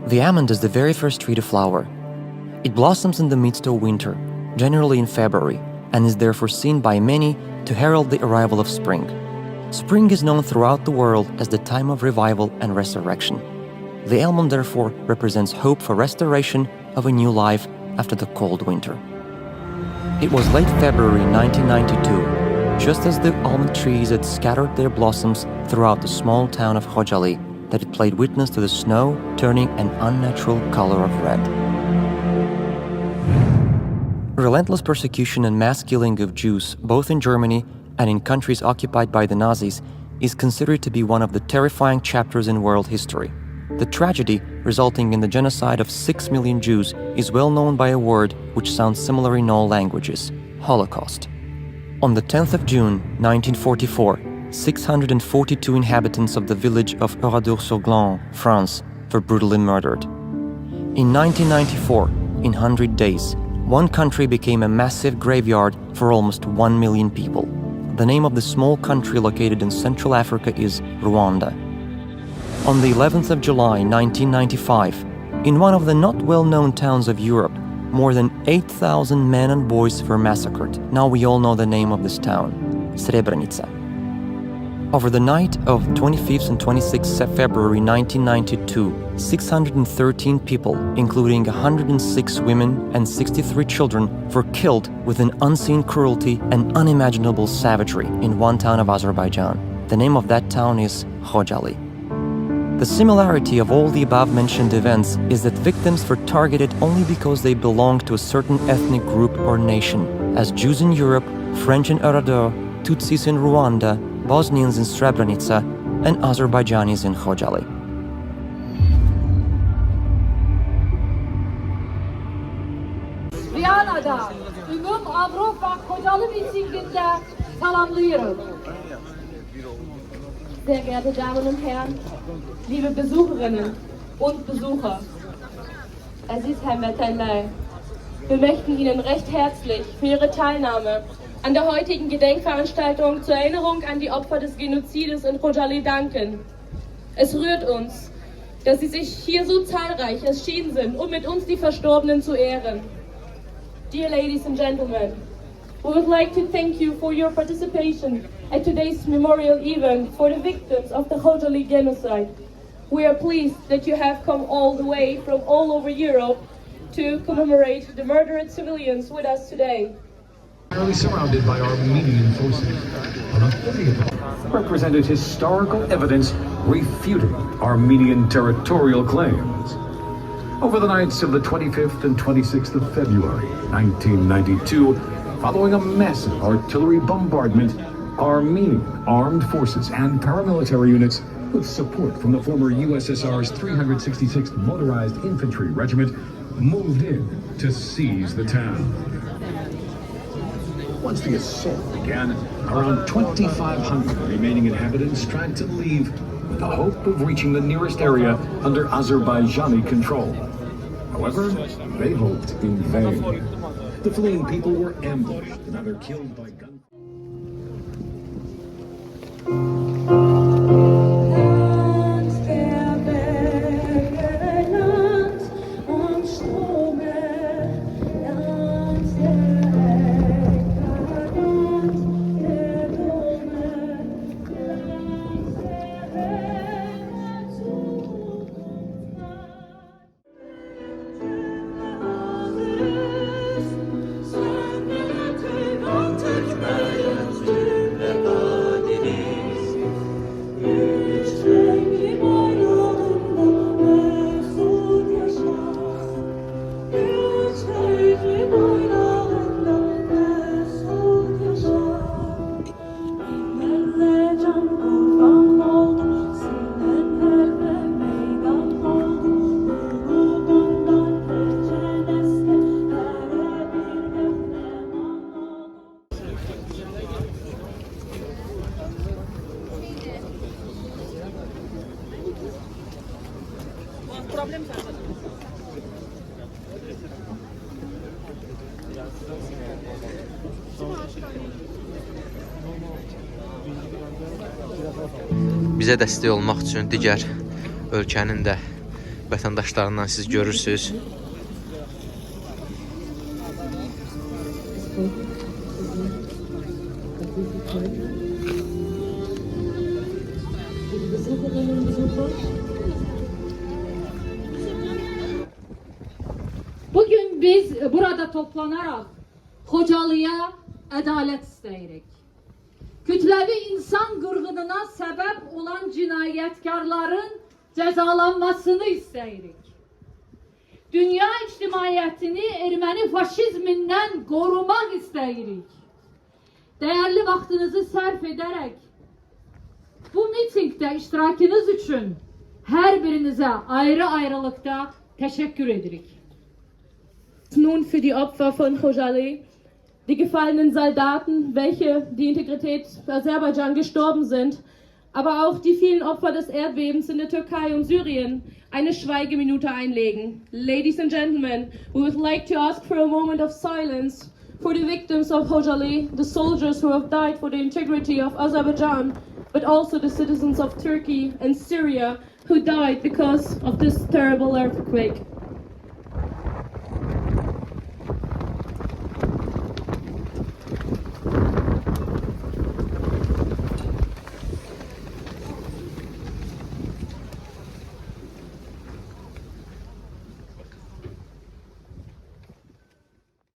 The almond is the very first tree to flower. It blossoms in the midst of winter, generally in February, and is therefore seen by many to herald the arrival of spring. Spring is known throughout the world as the time of revival and resurrection. The almond therefore represents hope for restoration of a new life after the cold winter. It was late February 1992, just as the almond trees had scattered their blossoms throughout the small town of Xocalı, that it played witness to the snow turning an unnatural color of red. Relentless persecution and mass killing of Jews, both in Germany and in countries occupied by the Nazis, is considered to be one of the terrifying chapters in world history. The tragedy, resulting in the genocide of 6 million Jews, is well known by a word which sounds similar in all languages: Holocaust. On the 10th of June 1944, 642 inhabitants of the village of Vyanada, France, were brutally murdered. In 1994, in 100 days, one country became a massive graveyard for almost 1 million people. The name of the small country located in Central Africa is Rwanda. On the 11th of July 1995, in one of the not well-known towns of Europe, more than 8,000 men and boys were massacred. Now we all know the name of this town, Srebrenica. Over the night of 25th and 26th February 1992, 613 people, including 106 women and 63 children, were killed with an unseen cruelty and unimaginable savagery in one town of Azerbaijan. The name of that town is Xocalı. The similarity of all the above-mentioned events is that victims were targeted only because they belonged to a certain ethnic group or nation, as Jews in Europe, French in Erador, Tutsis in Rwanda, Bosnians in Srebrenica, and Azerbaijanis in Xocalı. Vyanada, Ümum Avrupa Xocalı mitinginde salamlıyorum. Sehr geehrte Damen und Herren, liebe Besucherinnen und Besucher, Aziz Hamvatanlar, wir möchten Ihnen recht herzlich für Ihre Teilnahme an der heutigen Gedenkveranstaltung zur Erinnerung an die Opfer des Genozides in Xocalı danken. Es rührt uns, dass Sie sich hier so zahlreich erschienen sind, um mit uns die Verstorbenen zu ehren. Dear ladies and gentlemen, we would like to thank you for your participation at today's memorial event for the victims of the Xocalı genocide. We are pleased that you have come all the way from all over Europe to commemorate the murdered civilians with us today. Surrounded by Armenian forces, represented historical evidence refuting Armenian territorial claims. Over the nights of the 25th and 26th of February 1992, following a massive artillery bombardment, Armenian armed forces and paramilitary units with support from the former USSR's 366th Motorized Infantry Regiment moved in to seize the town. Once the assault began, around 2,500 remaining inhabitants tried to leave with the hope of reaching the nearest area under Azerbaijani control. However, they hoped in vain. The fleeing people were ambushed and either killed by gunfire. Bizə dəstək olmaq üçün digər ölkənin də vətəndaşlarından siz görürsünüz. Bugün biz burada toplanarak Xocalıya adalet isteyirik. Kütlevi insan qırğınına sebep olan cinayetkarların cezalanmasını isteyirik. Dünya ictimaiyyətini erməni faşizmindən korumak isteyirik. Değerli vaktinizi sərf ederek bu mitingde iştirakınız için her birinize ayrı-ayrılıkta teşekkür edirik. Nun für die Opfer von Xocalı, die gefallenen Soldaten, welche die Integrität Aserbaidschan gestorben sind, aber auch die vielen Opfer des Erdbebens in der Türkei und Syrien eine Schweigeminute einlegen. Ladies and gentlemen, we would like to ask for a moment of silence for the victims of Xocalı, the soldiers who have died for the integrity of Azerbaijan, but also the citizens of Turkey and Syria who died because of this terrible earthquake.